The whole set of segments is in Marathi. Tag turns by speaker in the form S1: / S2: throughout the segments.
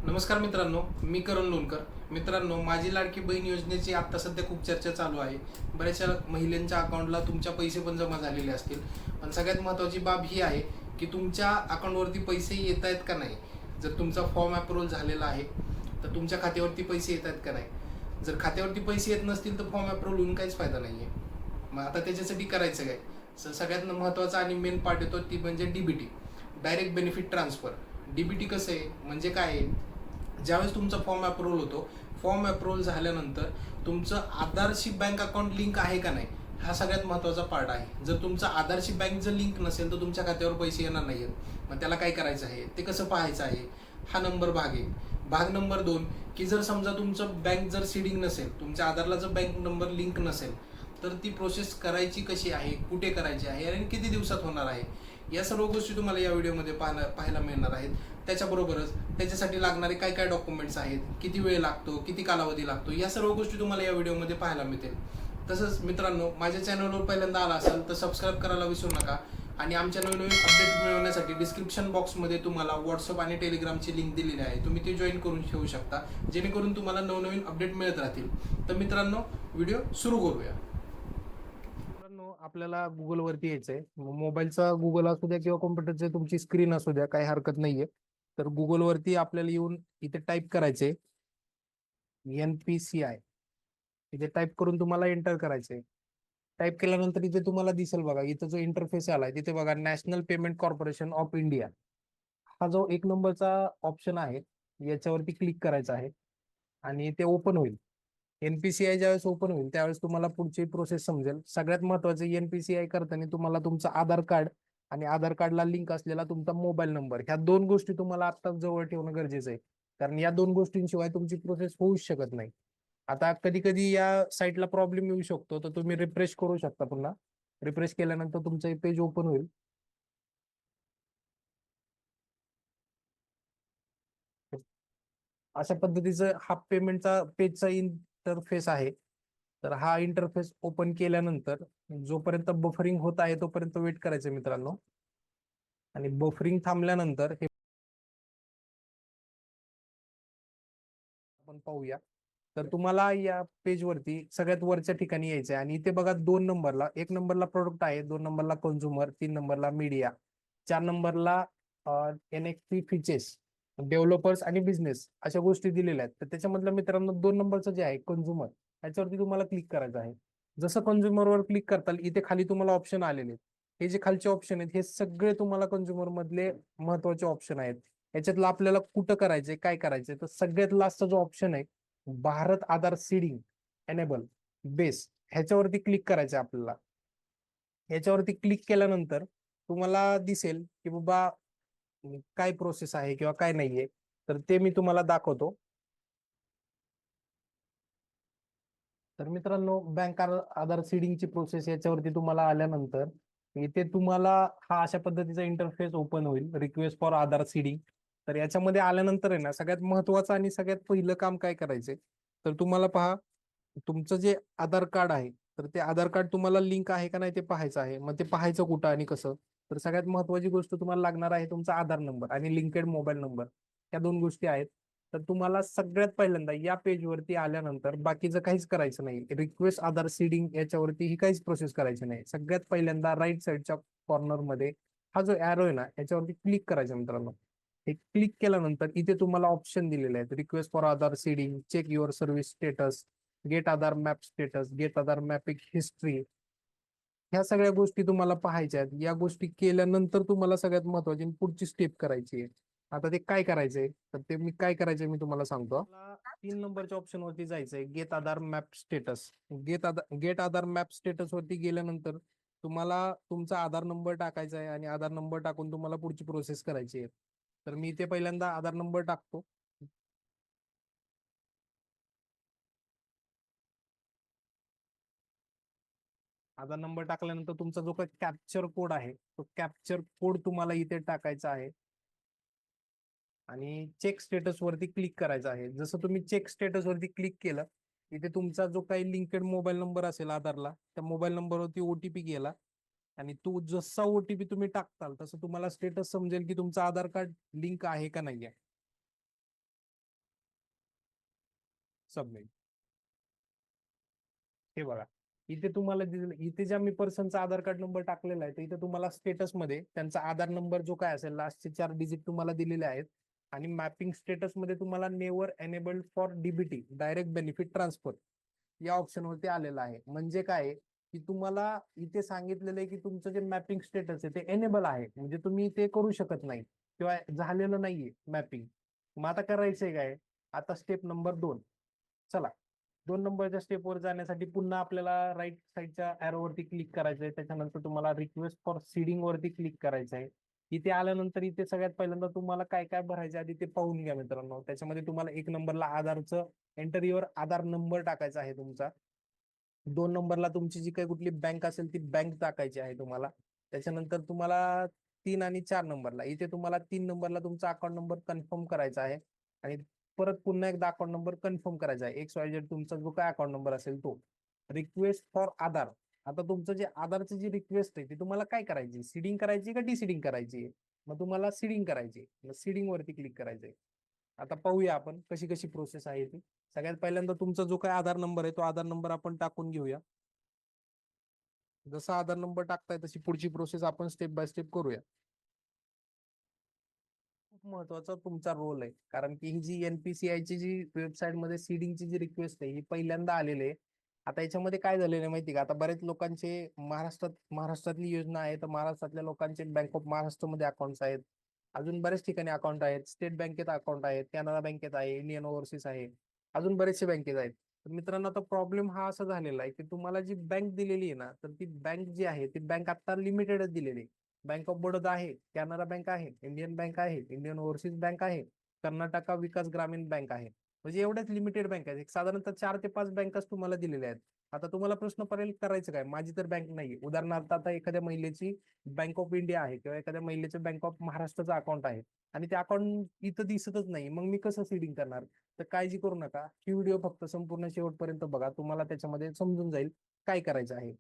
S1: नमस्कार मित्रांनो, मी करण लोणकर. मित्रांनो, माझी लाडकी बहीण योजनेची आत्ता सध्या खूप चर्चा चालू आहे. बऱ्याचशा महिलांच्या अकाउंटला तुमच्या पैसे पण जमा झालेले असतील. पण सगळ्यात महत्त्वाची बाब ही आहे की तुमच्या अकाउंटवरती पैसे येत आहेत का नाही. जर तुमचा फॉर्म अप्रूव्हल झालेला आहे तर तुमच्या खात्यावरती पैसे येत आहेत का नाही. जर खात्यावरती पैसे येत नसतील तर फॉर्म अप्रूव्हल होऊन काहीच फायदा नाही आहे. मग आता त्याच्यासाठी करायचं काय. सगळ्यात महत्त्वाचा आणि मेन पार्ट येतो ती म्हणजे DBT, direct benefit transfer. DBT कसं आहे म्हणजे काय आहे, ज्यावेळेस तुमचा फॉर्म अप्रूव्हल होतो, फॉर्म अप्रूव्हल झाल्यानंतर तुमचं आधारशी बँक अकाउंट लिंक आहे का नाही, हा सगळ्यात महत्त्वाचा पार्ट आहे. जर तुमचा आधारशी बँक जर लिंक नसेल तर तुमच्या खात्यावर पैसे येणार नाही आहेत. मग त्याला काय करायचं आहे, ते कसं पाहायचं आहे, हा नंबर भाग आहे. भाग नंबर 2, की जर समजा तुमचं बँक जर सीडिंग नसेल, तुमच्या आधारला जर बँक नंबर लिंक नसेल, तर ती प्रोसेस करायची कशी आहे, कुठे करायची आहे आणि किती दिवसात होणार आहे, या सर्व गोष्टी तुम्हाला या व्हिडिओमध्ये पाहायला मिळणार आहेत. त्याच्याबरोबरच त्याच्यासाठी लागणारे काय काय डॉक्युमेंट्स आहेत, किती वेळ लागतो, किती कालावधी लागतो, या सर्व गोष्टी तुम्हाला या व्हिडिओमध्ये पाहायला मिळतील. तसंच मित्रांनो, माझ्या चॅनलवर पहिल्यांदा आला असाल तर सबस्क्राईब करायला विसरू नका. आणि आमच्या नवनवीन अपडेट मिळवण्यासाठी डिस्क्रिप्शन बॉक्समध्ये तुम्हाला व्हॉट्सअप आणि टेलिग्रामची लिंक दिलेली आहे. तुम्ही ते जॉईन करून ठेवू शकता, जेणेकरून तुम्हाला नवनवीन अपडेट मिळत राहतील. तर मित्रांनो, व्हिडिओ सुरू करूया. मित्रांनो, आपल्याला गुगलवरती यायचंय. मोबाईलचा गुगल असू द्या किंवा कॉम्प्युटरची तुमची स्क्रीन असू द्या, काही हरकत नाहीये. तर गुगलवरती आपल्याला येऊन इथे टाईप करायचे NPCI. इथे टाईप करून तुम्हाला एंटर करायचे. टाईप केल्यानंतर इथे तुम्हाला दिसेल बघा, इथं जो इंटरफेस आलाय तिथे बघा, national payment corporation of India, हा जो एक नंबरचा ऑप्शन आहे याच्यावरती क्लिक करायचा आहे आणि ते ओपन होईल. NPCI ज्यावेळेस ओपन होईल त्यावेळेस तुम्हाला पुढची प्रोसेस समजेल. सगळ्यात महत्वाचं, NPCI करताना तुम्हाला तुमचं आधार कार्ड आणि आधार कार्डला लिंक असलेला तुमचा मोबाईल नंबर, ह्या दोन गोष्टी तुम्हाला आता जवळ ठेवणं गरजेचं आहे. कारण या दोन गोष्टींशिवाय तुमची प्रोसेस होऊच शकत नाही. आता कधी कधी या साईटला प्रॉब्लेम येऊ शकतो, तर तुम्ही रिफ्रेश करू शकता. पुन्हा रिफ्रेश केल्यानंतर तुमचं पेज ओपन होईल. अशा पद्धतीचं हा पेमेंटचा पेजचा इंटरफेस आहे. तर हा इंटरफेस ओपन केल्यानंतर जोपर्यंत बफरिंग होत आहे तोपर्यंत वेट करायचं मित्रांनो. आणि बफरिंग थांबल्यानंतर हे आपण पाहूया. तर तुम्हाला या पेजवरती सगळ्यात वरच्या ठिकाणी यायचंय आणि इथे बघा, 2 नंबरला, 1 नंबरला प्रोडक्ट आहे, 2 नंबरला कंझ्युमर, 3 नंबरला मीडिया, 4 नंबरला NXP फीचर्स, डेव्हलपर्स आणि बिझनेस, अशा गोष्टी दिलेल्या आहेत. तर त्याच्यामधलं मित्रांनो, 2 नंबरचं जे आहे कंझ्युमर, याच्यावरती तुम्हाला क्लिक करायचं आहे. जसं कंझ्युमरवर क्लिक करताल इथे खाली तुम्हाला ऑप्शन आलेले आहेत. हे जे खालचे ऑप्शन आहेत हे सगळे तुम्हाला कंझ्युमर मधले महत्वाचे ऑप्शन आहेत. याच्यातलं आपल्याला कुठं करायचंय, काय करायचंय, तर सगळ्यात लास्टचा जो ऑप्शन आहे, भारत आधार सीडिंग एनेबल बेस, ह्याच्यावरती क्लिक करायचं आहे आपल्याला. ह्याच्यावरती क्लिक केल्यानंतर तुम्हाला दिसेल की बाबा काय प्रोसेस आहे किंवा काय नाहीये. तर ते मी तुम्हाला दाखवतो. तर मित्रांनो, बँक आधार सीडिंगची प्रोसेस याच्यावरती तुम्हाला आल्यानंतर इथे तुम्हाला हा अशा पद्धतीचा इंटरफेस ओपन होईल, रिक्वेस्ट फॉर आधार सीडिंग. तर याच्यामध्ये आल्यानंतर आहे ना, सगळ्यात महत्वाचं आणि सगळ्यात पहिलं काम काय करायचंय, तर तुम्हाला पहा, तुमचं जे आधार कार्ड आहे, तर ते आधार कार्ड तुम्हाला लिंक आहे का नाही ते पाहायचं आहे. मग ते पाहायचं कुठं आणि कसं, तर सगळ्यात महत्वाची गोष्ट तुम्हाला लागणार आहे तुमचा आधार नंबर आणि लिंकेड मोबाईल नंबर, या दोन गोष्टी आहेत. तर तुम्हाला सगळ्यात पहिल्यांदा या पेजवरती आल्यानंतर बाकीचं काहीच करायचं नाही. रिक्वेस्ट आधार सीडिंग याच्यावरती ही काहीच प्रोसेस करायची नाही. सगळ्यात पहिल्यांदा राईट साईडच्या कॉर्नर मध्ये हा जो एरो आहे ना, याच्यावरती क्लिक करायचं मित्रांनो. हे क्लिक केल्यानंतर इथे तुम्हाला ऑप्शन दिलेले आहेत, request for Aadhaar seeding, check your service status, get Aadhaar map status, get Aadhaar mapping history, ह्या सगळ्या गोष्टी तुम्हाला पाहायच्या आहेत. या गोष्टी केल्यानंतर तुम्हाला सगळ्यात महत्वाची पुढची स्टेप करायची आहे. आता ते काय करायचंय, तर ते मी काय करायचंय मी तुम्हाला सांगतो. मला 3 नंबरच्या ऑप्शन वरती जायचंय, gate Aadhaar map status. Get Aadhaar map status वरती गेल्यानंतर तुम्हाला तुमचा आधार नंबर टाकायचा आहे आणि आधार नंबर टाकून तुम्हाला पुढची प्रोसेस करायची आहे. तर मी इथे पहिल्यांदा आधार नंबर टाकतो. आधार नंबर टाकल्यानंतर तुमचा जो काही कॅप्चर कोड आहे, तो कॅप्चर कोड तुम्हाला इथे टाकायचा आहे आणि चेक स्टेटस वरती क्लिक करायचं आहे. जसं तुम्ही चेक स्टेटस वरती क्लिक केलं, इथे तुमचा जो काही लिंकेड मोबाईल नंबर असेल आधारला, त्या मोबाईल नंबरवरती ओटीपी गेला आणि तो जसा ओटीपी तुम्ही टाकताल तसं तुम्हाला स्टेटस समजेल की तुमचं आधार कार्ड लिंक आहे का नाहीये.
S2: सबमिट. हे बघा, इथे तुम्हाला दिलेलं, इथे ज्या मी पर्सनचा आधार कार्ड नंबर टाकलेला आहे, तर इथे तुम्हाला स्टेटस मध्ये त्यांचा आधार नंबर जो काय असेल लास्टचे 4 डिजिट तुम्हाला दिलेले आहेत. आणि मॅपिंग स्टेटस मध्ये तुम्हाला never enabled for DBT direct benefit transfer या ऑप्शन वरती आलेलं आहे. म्हणजे काय आहे, की तुम्हाला इथे सांगितलेलं आहे की तुमचं जे मॅपिंग स्टेटस आहे ते एनेबल आहे, म्हणजे तुम्ही ते करू शकत नाही किंवा झालेलं नाहीये मॅपिंग. मग आता करायचंय काय, आता स्टेप नंबर 2. चला, 2 नंबरच्या स्टेपवर जाण्यासाठी पुन्हा आपल्याला राईट साईडच्या वरती क्लिक करायचंय. त्याच्यानंतर तुम्हाला रिक्वेस्ट फॉर सीडिंग वरती क्लिक करायचं आहे. इथे आल्यानंतर इथे सगळ्यात पहिल्यांदा तुम्हाला काय काय भरायचं आधी ते पाहून घ्या मित्रांनो. त्याच्यामध्ये तुम्हाला 1 नंबरला आधारचं एंटर युअर आधार नंबर टाकायचा आहे तुमचा. 2 नंबरला तुमची जी काही कुठली बँक असेल ती बँक टाकायची आहे तुम्हाला. त्याच्यानंतर तुम्हाला 3 आणि 4 नंबरला इथे तुम्हाला 3 नंबरला तुमचा अकाउंट नंबर कन्फर्म करायचा आहे. आणि परत पुन्हा एकदा अकाउंट नंबर कन्फर्म करायचा आहे. XYZ तुमचा जो काय अकाउंट नंबर असेल तो. रिक्वेस्ट फॉर आधार. आता तुमचं जे आधारची जी रिक्वेस्ट आहे ती तुम्हाला काय करायची, सीडिंग करायची का डिसीडिंग करायची. मग तुम्हाला सीडिंग करायची, सीडिंग वरती क्लिक करायचंय. आता पाहूया आपण कशी कशी प्रोसेस आहे ती. सगळ्यात पहिल्यांदा तुमचा जो काय आधार नंबर आहे तो आधार नंबर आपण टाकून घेऊया. जसा आधार नंबर टाकताय तशी पुढची प्रोसेस आपण स्टेप बाय स्टेप करूया. खूप महत्वाचा तुमचा रोल आहे, कारण की ही जी NPCI ची जी वेबसाईट मध्ये सीडिंगची जी रिक्वेस्ट आहे ही पहिल्यांदा आलेली आहे. आता याच्यामध्ये काय झालेलं आहे माहिती का, आता बरेच लोकांचे महाराष्ट्रातली योजना आहे, तर महाराष्ट्रातल्या लोकांचे बँक ऑफ महाराष्ट्रमध्ये अकाउंट्स आहेत. अजून बरेच ठिकाणी अकाउंट आहेत, स्टेट बँकेत अकाउंट आहेत, कॅनरा बँकेत आहे, इंडियन ओव्हरसीज आहे, अजून बरेचसे बँकेत आहेत. तर मित्रांनो, आता प्रॉब्लेम हा असा झालेला आहे की तुम्हाला जी बँक दिलेली आहे ना, तर ती बँक जी आहे ती बँक आता लिमिटेडच दिलेली आहे. बँक ऑफ बडोदा आहे, कॅनरा बँक आहे, इंडियन बँक आहे, इंडियन ओव्हरसीज बँक आहे, कर्नाटका विकास ग्रामीण बँक आहे. म्हणजे एवढ्याच लिमिटेड बँक आहेत. साधारणतः 4 ते 5 बँकाच तुम्हाला दिलेल्या आहेत. आता तुम्हाला प्रश्न पडेल करायचं काय, माझी तर बँक नाही. उदाहरणार्थ आता एखाद्या महिलेची बँक ऑफ इंडिया आहे किंवा एखाद्या महिलेचं बँक ऑफ महाराष्ट्राचं अकाउंट आहे आणि ते अकाउंट इथं दिसतच नाही, मग मी कसं सीडिंग करणार. तर काळजी करू नका, ही व्हिडिओ फक्त संपूर्ण शेवटपर्यंत बघा, तुम्हाला त्याच्यामध्ये समजून जाईल काय करायचं आहे.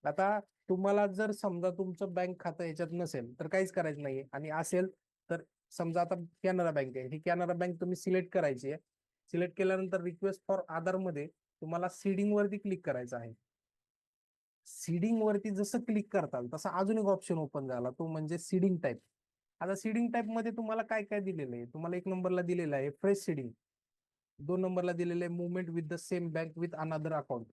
S2: आता तुम्हाला जर समजा तुमचं बँक खातं याच्यात नसेल तर काहीच करायचं नाहीये, आणि असेल तर समजा आता कॅनरा बँक आहे, ही कॅनरा बँक तुम्ही सिलेक्ट करायची आहे. सिलेक्ट केल्यानंतर रिक्वेस्ट फॉर आधार मध्ये तुम्हाला सीडिंग वरती क्लिक करायचं आहे. सीडिंग वरती जसं क्लिक करताल तसा अजून एक ऑप्शन ओपन झाला, तो म्हणजे सीडिंग टाईप. आता सीडिंग टाईप मध्ये तुम्हाला काय काय दिलेलं आहे, तुम्हाला 1 नंबरला दिलेलं आहे फ्रेश सीडिंग, 2 नंबरला दिलेलं आहे movement with the same bank with another account,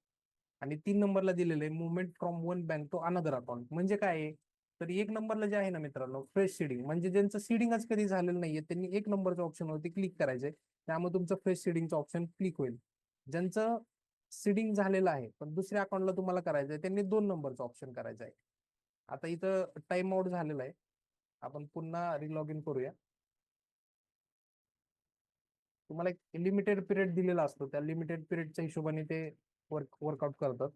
S2: आणि 3 नंबरला दिलेलं आहे movement from one bank to another account. म्हणजे काय आहे, तर 1 नंबरला जे आहे ना मित्रांनो फ्रेश सीडिंग, म्हणजे ज्यांचं सीडिंगच कधी झालेलं नाहीये त्यांनी 1 नंबरच्या ऑप्शनवरती क्लिक करायचंय. त्यामुळे तुमचं फ्रेश सीडिंगचं ऑप्शन क्लिक होईल. ज्यांचं सीडिंग झालेलं आहे पण दुसऱ्या अकाउंटला तुम्हाला करायचंय त्यांनी 2 नंबरचा ऑप्शन करायचा आहे. आता इथं टाइम आउट झालेला आहे, आपण पुन्हा रिलॉग इन करूया. तुम्हाला एक लिमिटेड पिरियड दिलेला असतो, त्या लिमिटेड पिरियडच्या हिशोबाने ते वर्कआउट करतात.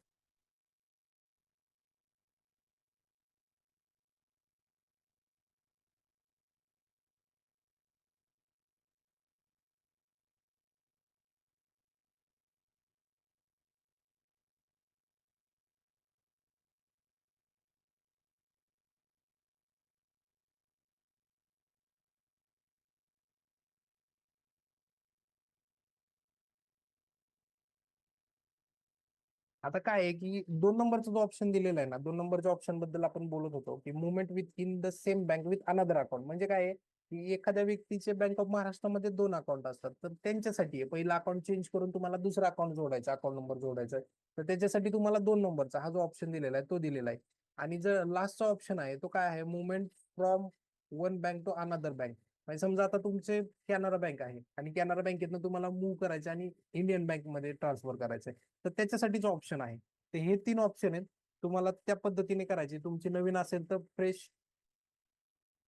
S2: आता काय आहे की 2 नंबरचा जो ऑप्शन दिलेला आहे ना, 2 नंबरच्या ऑप्शन बद्दल आपण बोलत होतो की movement with in the same bank with another account. म्हणजे काय आहे की एखाद्या व्यक्तीचे बँक ऑफ महाराष्ट्रामध्ये 2 अकाउंट असतात, तर त्यांच्यासाठी पहिलं अकाउंट चेंज करून तुम्हाला दुसरा अकाउंट जोडायचा, अकाउंट नंबर जोडायचा आहे. तर त्याच्यासाठी तुम्हाला 2 नंबरचा हा जो ऑप्शन दिलेला आहे तो दिलेला आहे. आणि जर लास्टचा ऑप्शन आहे तो काय आहे, movement from one bank to another bank. म्हणजे समजा आता तुमचे कॅनरा बँक आहे आणि कॅनरा बँकेतनं तुम्हाला मूव्ह करायचं आणि इंडियन बँकमध्ये ट्रान्सफर करायचं आहे, तर त्याच्यासाठीच ऑप्शन आहे. तर हे 3 ऑप्शन आहेत, तुम्हाला त्या पद्धतीने करायचे. तुमची नवीन असेल तर फ्रेश,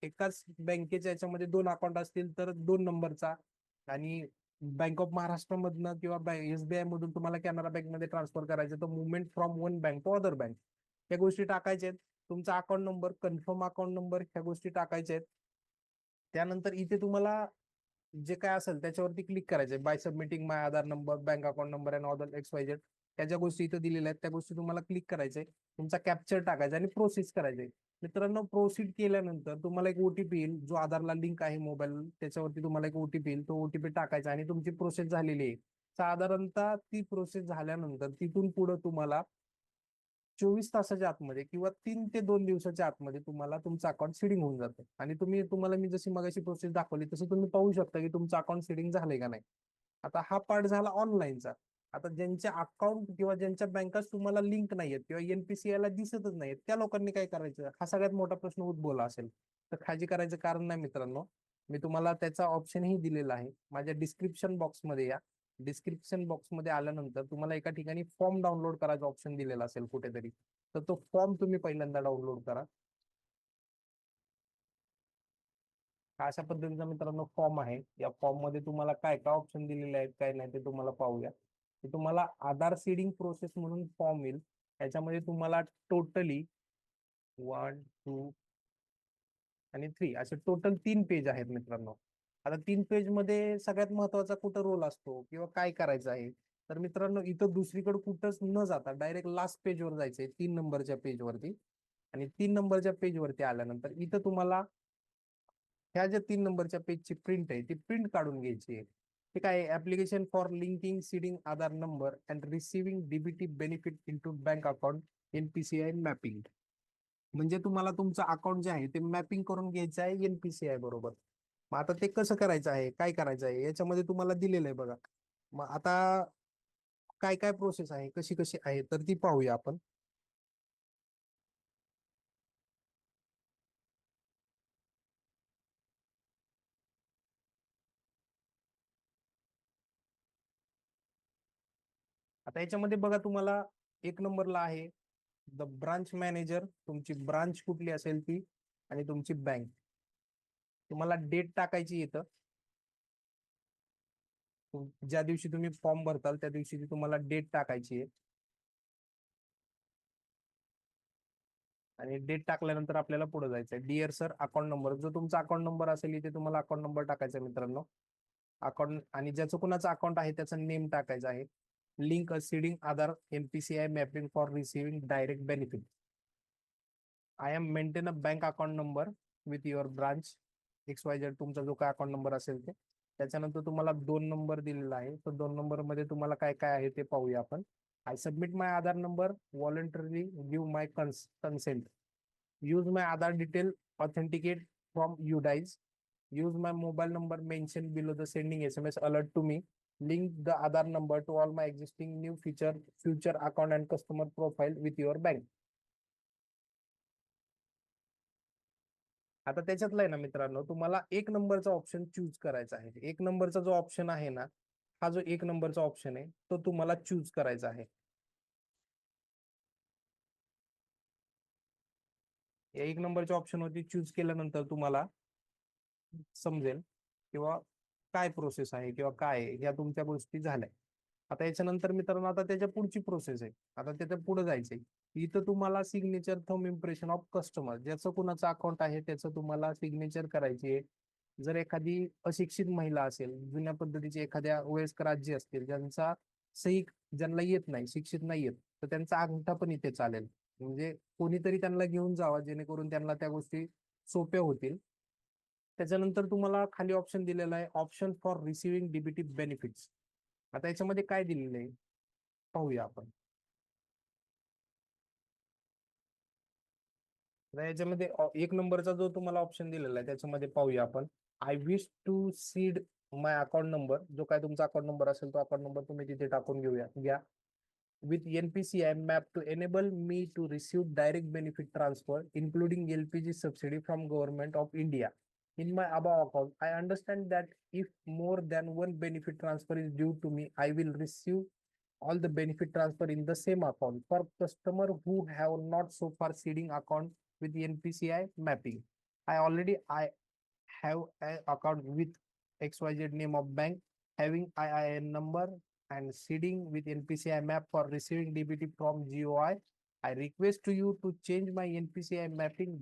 S2: एकाच बँकेच्या याच्यामध्ये 2 अकाउंट असतील तर 2 नंबरचा, आणि बँक ऑफ महाराष्ट्र मधनं किंवा SBI मधून तुम्हाला कॅनरा बँक मध्ये ट्रान्सफर करायचं तर movement from one bank to other bank या गोष्टी टाकायच्या आहेत. तुमचा account number, confirm account number, ह्या गोष्टी टाकायच्या आहेत. त्यानंतर इथे तुम्हाला जे काय असेल त्याच्यावरती क्लिक करायचंय, by submitting my Aadhaar number, bank account number and other XYZ, त्या ज्या गोष्टी इथं दिलेल्या आहेत त्या गोष्टी तुम्हाला क्लिक करायचंय. तुमचा कॅप्चर टाकायचा आणि प्रोसेस करायचंय. मित्रांनो प्रोसीड केल्यानंतर तुम्हाला एक ओटीपी येईल, जो आधारला लिंक आहे मोबाईल त्याच्यावरती तुम्हाला एक ओटीपी येईल, तो ओटीपी टाकायचा आणि तुमची प्रोसेस झालेली आहे. साधारणतः ती प्रोसेस झाल्यानंतर तिथून पुढे तुम्हाला 24 तासाच्या आतमध्ये किंवा 3 ते 2 दिवसाच्या आतमध्ये तुम्हाला तुमचं अकाउंट सीडिंग होऊन जातं. आणि तुम्हाला मी जशी मगाशी प्रोसेस दाखवली तसं तुम्ही पाहू शकता की तुमचं अकाउंट सीडिंग झालंय का नाही. आता हा पार्ट झाला ऑनलाईनचा. आता ज्यांच्या अकाउंट किंवा ज्यांच्या बँका तुम्हाला लिंक नाहीयेत किंवा एनपीसीआय ला दिसतच नाहीत, त्या लोकांनी काय करायचं, हा सगळ्यात मोठा प्रश्न उद्भवला असेल. तर काळजी करायचं कारण नाही मित्रांनो. मी तुम्हाला त्याचा ऑप्शनही दिलेला आहे. माझ्या डिस्क्रिप्शन बॉक्समध्ये या. डिस्क्रिप्शन बॉक्समध्ये आल्यानंतर तुम्हाला एका ठिकाणी फॉर्म डाउनलोड करायचा ऑप्शन दिलेला असेल कुठेतरी. तर तो फॉर्म तुम्ही पहिल्यांदा डाउनलोड करा. हा अशा पद्धतीचा मित्रांनो फॉर्म आहे. या फॉर्म मध्ये तुम्हाला काय काय ऑप्शन दिलेले आहेत काय नाही ते तुम्हाला पाहूया. ते तुम्हाला आधार सीडिंग प्रोसेस म्हणून फॉर्म येईल. याच्यामध्ये तुम्हाला टोटली 1, 2 आणि 3 असे टोटल 3 पेज आहेत मित्रांनो. आता 3 पेज मध्ये सगळ्यात महत्वाचा कुठं रोल असतो किंवा काय करायचं आहे, तर मित्रांनो इथं दुसरीकडे कुठंच न जाता डायरेक्ट लास्ट पेजवर जायचंय 3 नंबरच्या पेजवरती. आणि 3 नंबरच्या पेजवरती आल्यानंतर इथं तुम्हाला ह्या ज्या 3 नंबरच्या पेजची प्रिंट आहे ती प्रिंट काढून घ्यायची आहे. ठीक आहे. Application for linking seeding Aadhaar number and receiving DBT benefit into bank account NPCI mapping. म्हणजे तुम्हाला तुमचं अकाउंट जे आहे ते मॅपिंग करून घ्यायचं आहे एनपीसीआय बरोबर. मग आता ते कसं करायचं आहे काय करायचं आहे याच्यामध्ये तुम्हाला दिलेलं आहे बघा. मग आता काय काय प्रोसेस आहे कशी कशी आहे तर ती पाहूया आपण. आता याच्यामध्ये बघा तुम्हाला 1 नंबरला आहे द ब्रांच मॅनेजर, तुमची ब्रांच कुठली असेल ती आणि तुमची बँक. तुम्हाला डेट टाकायची येतं. ज्या दिवशी तुम्ही फॉर्म भरताल त्या दिवशी तुम्हाला डेट टाकायची आहे. आणि डेट टाकल्यानंतर आपल्याला पुढे जायचं आहे. डिअर सर अकाउंट नंबर, जो तुमचा अकाउंट नंबर असेल इथे तुम्हाला अकाउंट नंबर टाकायचा आहे मित्रांनो. अकाउंट आणि ज्याचं कुणाचं अकाउंट आहे त्याचं नेम टाकायचं आहे. Link seeding Aadhaar NPCI mapping for receiving direct benefit. I am maintain a bank account number with your branch XYZ, तुमचा जो काय अकाउंट नंबर असेल ते. त्याच्यानंतर तुम्हाला 2 नंबर दिलेला आहे. तर 2 नंबर मध्ये तुम्हाला काय काय आहे ते पाहूया आपण. I submit my Aadhaar number voluntarily give my consent. Use my Aadhaar detail authenticate from UDIS. Use my mobile number mention below the sending SMS alert to me. Link the Aadhaar number to all my existing new future account and customer profile with your bank. आता त्याच्यातला आहे ना मित्रांनो तुम्हाला 1 नंबरचा ऑप्शन चूज करायचा आहे. 1 नंबरचा जो ऑप्शन आहे ना, हा जो 1 नंबरचा ऑप्शन आहे तो तुम्हाला चूज करायचा आहे. या 1 नंबरच्या ऑप्शन वरती चूज केल्यानंतर तुम्हाला समजेल किंवा काय प्रोसेस आहे किंवा काय आहे, या तुमच्या गोष्टी झाल्या. आता याच्यानंतर मित्रांनो आता त्याच्या पुढची प्रोसेस आहे. आता त्याच्या पुढे जायचंय. इथं तुम्हाला signature thumb impression of customer, ज्याचं कुणाचं अकाउंट आहे त्याचं तुम्हाला सिग्नेचर करायची आहे. जर एखादी अशिक्षित महिला असेल, जुन्या पद्धतीची एखाद्या वयस्कर आजी असतील ज्यांचा सही ज्यांना येत नाही, शिक्षित नाही येत, तर त्यांचा अंगठा पण इथे चालेल. म्हणजे कोणीतरी त्यांना घेऊन जावा जेणेकरून त्यांना त्या गोष्टी सोप्या होतील. त्याच्यानंतर तुम्हाला खाली ऑप्शन दिलेला आहे option for receiving DBT benefits. आता याच्यामध्ये काय दिलेलं आहे पाहूया आपण. आता याच्यामध्ये 1 नंबरचा जो तुम्हाला ऑप्शन दिलेला आहे त्याच्यामध्ये पाहूया आपण. I wish to seed my account number, जो काय तुमचा अकाउंट नंबर असेल तो अकाउंट नंबर तुम्ही तिथे टाकून घ्या. with NPCI map to enable me to receive direct benefit transfer, including LPG subsidy from Government of India in my above account. I understand that if more than one benefit transfer is due to me, I will receive all the benefit transfer in the same account. For customer who have not so far seeding account with the NPCI mapping, I have an account with XYZ name of bank having IIN number and seeding with NPCI map for receiving DBT from GOI. I request to you to change my NPCI mapping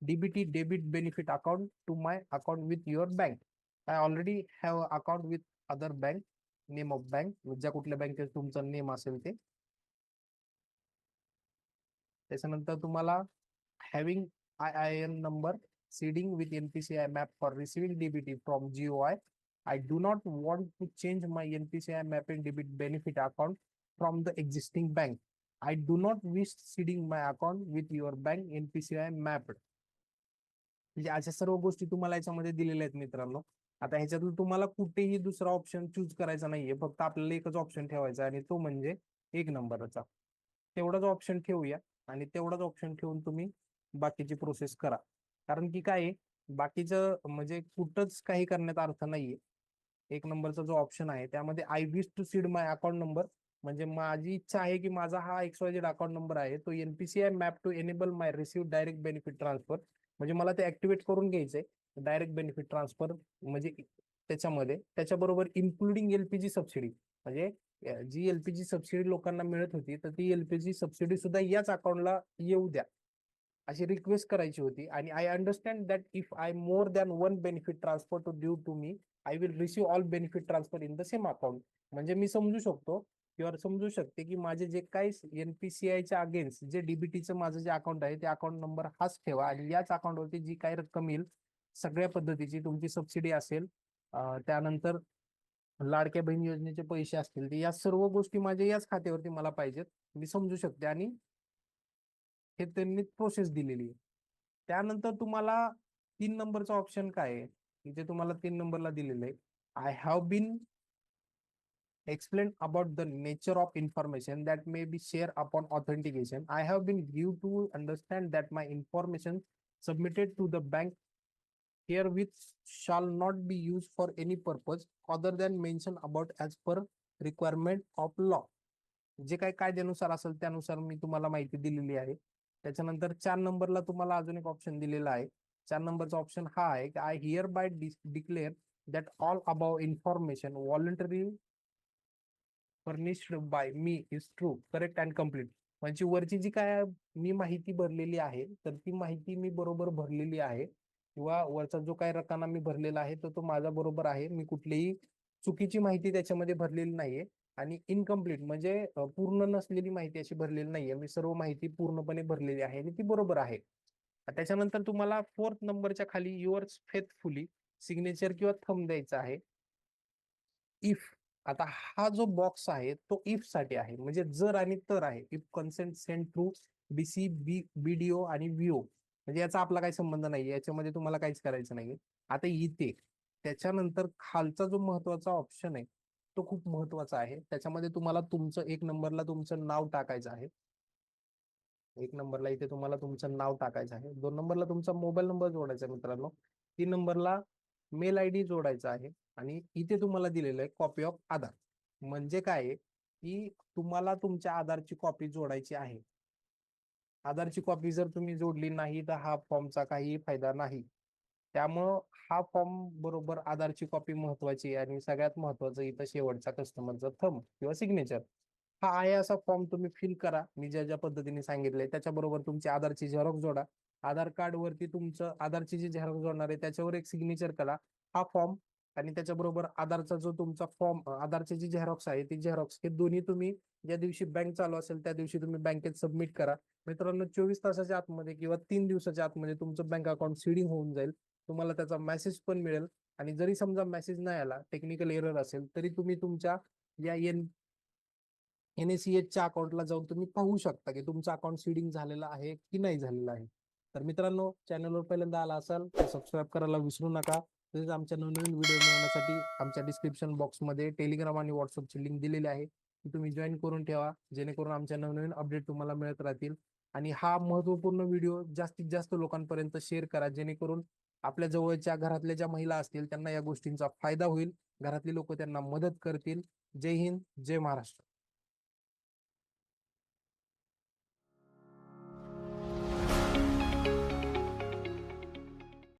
S2: DBT debit benefit account to my account with your bank. I already have account with other bank, name of bank, ज्या कुठल्या बँकेत तुमचं नेम असेल ते. त्याच्यानंतर तुम्हाला having IIN number, seeding with NPCI map for receiving DBT from GOI. I do not want to change my NPCI mapping debit benefit account from the existing bank. I do not wish seeding my account with your bank NPCI mapped. म्हणजे अशा सर्व गोष्टी तुम्हाला याच्यामध्ये दिलेल्या आहेत मित्रांनो. आता ह्याच्यातून तुम्हाला कुठेही दुसरा ऑप्शन चूज करायचा नाहीये, फक्त आपल्याला एकच ऑप्शन ठेवायचा आणि तो म्हणजे 1 नंबरचा. तेवढाच ऑप्शन ठेवूया आणि तेवढाच ऑप्शन ठेवून तुम्ही बाकीची प्रोसेस करा. कारण की काय आहे, बाकीचं म्हणजे कुठंच काही करण्यात अर्थ नाहीये. 1 नंबरचा जो ऑप्शन आहे त्यामध्ये I wish to seed my account number, म्हणजे माझी इच्छा आहे की माझा हा XYZ अकाउंट नंबर आहे तो NPCI map to enable my receive direct benefit transfer, म्हणजे मला ते ऍक्टिव्हेट करून घ्यायचंय डायरेक्ट बेनिफिट ट्रान्सफर. म्हणजे त्याच्यामध्ये त्याच्याबरोबर इन्क्लुडिंग LPG सबसिडी, म्हणजे जी LPG सबसिडी लोकांना मिळत होती तर ती LPG सबसिडी सुद्धा याच अकाउंटला येऊ द्या अशी रिक्वेस्ट करायची होती. आणि I understand that if I more than one benefit transfer to due to me, I will receive all benefit transfer in the same account. म्हणजे मी समजू शकतो किंवा समजू शकते की माझे जे काही NPCIच्या अगेन्स्ट जे डीबीटीचं माझं जे अकाउंट आहे ते अकाउंट नंबर हाच ठेवा आणि याच अकाउंटवरती जी काही रक्कम येईल सगळ्या पद्धतीची तुमची सबसिडी असेल, त्यानंतर लाडक्या बहीण योजनेचे पैसे असतील, या सर्व गोष्टी माझ्या याच खात्यावरती मला पाहिजेत. मी समजू शकते आणि हे त्यांनी प्रोसेस दिलेली आहे. त्यानंतर तुम्हाला 3 नंबरचा ऑप्शन काय आहे, इथे तुम्हाला 3 नंबरला दिलेलं आहे, I have been explain about the nature of information that may be shared upon authentication. I have been given to understand that my information submitted to the bank herewith shall not be used for any purpose other than mentioned about as per requirement of law. जे काही कायद्यानुसार असेल त्यानुसार मी तुम्हाला माहिती दिलेली आहे. त्याच्यानंतर 4 नंबरला तुम्हाला अजून एक ऑप्शन दिलेला आहे. 4 नंबरचा ऑप्शन हा आहे की I hereby declare that all above information voluntary furnished by me is true, correct and complete. म्हणजे वरची जी काय मी माहिती भरलेली आहे तर ती माहिती मी बरोबर भरलेली आहे, किंवा वरचा जो काही रकाना मी भरलेला आहे तर तो माझा बरोबर आहे. मी कुठलीही चुकीची माहिती त्याच्यामध्ये भरलेली नाहीये. आणि इनकम्प्लीट म्हणजे पूर्ण नसलेली माहिती अशी भरलेली नाहीये. मी सर्व माहिती पूर्णपणे भरलेली आहे आणि ती बरोबर आहे. त्याच्यानंतर तुम्हाला 4 नंबरच्या खाली युअर्स फेथफुली सिग्नेचर किंवा थंब द्यायचा आहे. इफ, आता हा जो बॉक्स आहे तो इफ साठी आहे, म्हणजे जर आणि तर आहे. If consent send through BC BDO आणि VO, म्हणजे याचा आपला काही संबंध नाही, याच्यामध्ये तुम्हाला काहीच करायचं नाही. आता इथे त्याच्यानंतर खालचा जो महत्वाचा ऑप्शन आहे तो खूप महत्वाचा आहे. त्याच्यामध्ये तुम्हाला तुमचं 1 नंबरला तुमचं नाव टाकायचं आहे. 1 नंबरला इथे तुम्हाला तुमचं नाव टाकायचं आहे. 2 नंबरला तुमचा मोबाईल नंबर जोडायचा आहे मित्रांनो. 3 नंबरला मेल ID जोडायचा आहे. आणि इथे तुम्हाला दिलेलं आहे कॉपी ऑफ आधार. म्हणजे काय आहे की तुम्हाला तुमच्या आधारची कॉपी जोडायची आहे. आधारची कॉपी जर तुम्ही जोडली नाही तर हा फॉर्मचा काही फायदा नाही. त्यामुळं हा फॉर्म बरोबर आधारची कॉपी महत्वाची आहे. आणि सगळ्यात महत्वाचं इथं शेवटचा कस्टमरचा थंब किंवा सिग्नेचर हा आहे. असा फॉर्म तुम्ही फिल करा मी ज्या ज्या पद्धतीने सांगितलंय. त्याच्याबरोबर तुमची आधारची झेरॉक्स जोडा. आधार कार्ड वरती तुमचं आधारची जी झेरॉक्स जोडणार आहे त्याच्यावर एक सिग्नेचर करा. हा फॉर्म आणि त्याच्याबरोबर आधारचा जो तुमचा फॉर्म, आधारची जी झेरॉक्स आहे ती झेरॉक्स, हे दोन्ही तुम्ही ज्या दिवशी बँक चालू असेल त्या दिवशी तुम्ही बँकेत सबमिट करा. मित्रांनो 24 तासाच्या आतमध्ये किंवा 3 दिवसाच्या आतमध्ये तुमचं बँक अकाउंट सीडिंग होऊन जाईल. तुम्हाला त्याचा मेसेज पण मिळेल. आणि जरी समजा मेसेज नाही आला, टेक्निकल एरर असेल, तरी तुम्ही तुमच्या या NACH च्या अकाउंटला जाऊन तुम्ही पाहू शकता की तुमचं अकाउंट सीडिंग झालेलं आहे की नाही झालेलं आहे. तर मित्रांनो, चॅनलवर पहिल्यांदा आला असाल तर सबस्क्राईब करायला विसरू नका. तसेच आमच्या नवनवीन व्हिडिओ मिळवण्यासाठी आमच्या डिस्क्रिप्शन बॉक्समध्ये टेलिग्राम आणि व्हॉट्सअपची लिंक दिलेली आहे, ती तुम्ही जॉईन करून ठेवा, जेणेकरून आमच्या नवनवीन अपडेट तुम्हाला मिळत राहतील. आणि हा महत्त्वपूर्ण व्हिडिओ जास्तीत जास्त लोकांपर्यंत शेअर करा, जेणेकरून आपल्या जवळच्या घरातल्या ज्या महिला असतील त्यांना या गोष्टींचा फायदा होईल. घरातली लोक त्यांना मदत करतील. जय हिंद, जय महाराष्ट्र.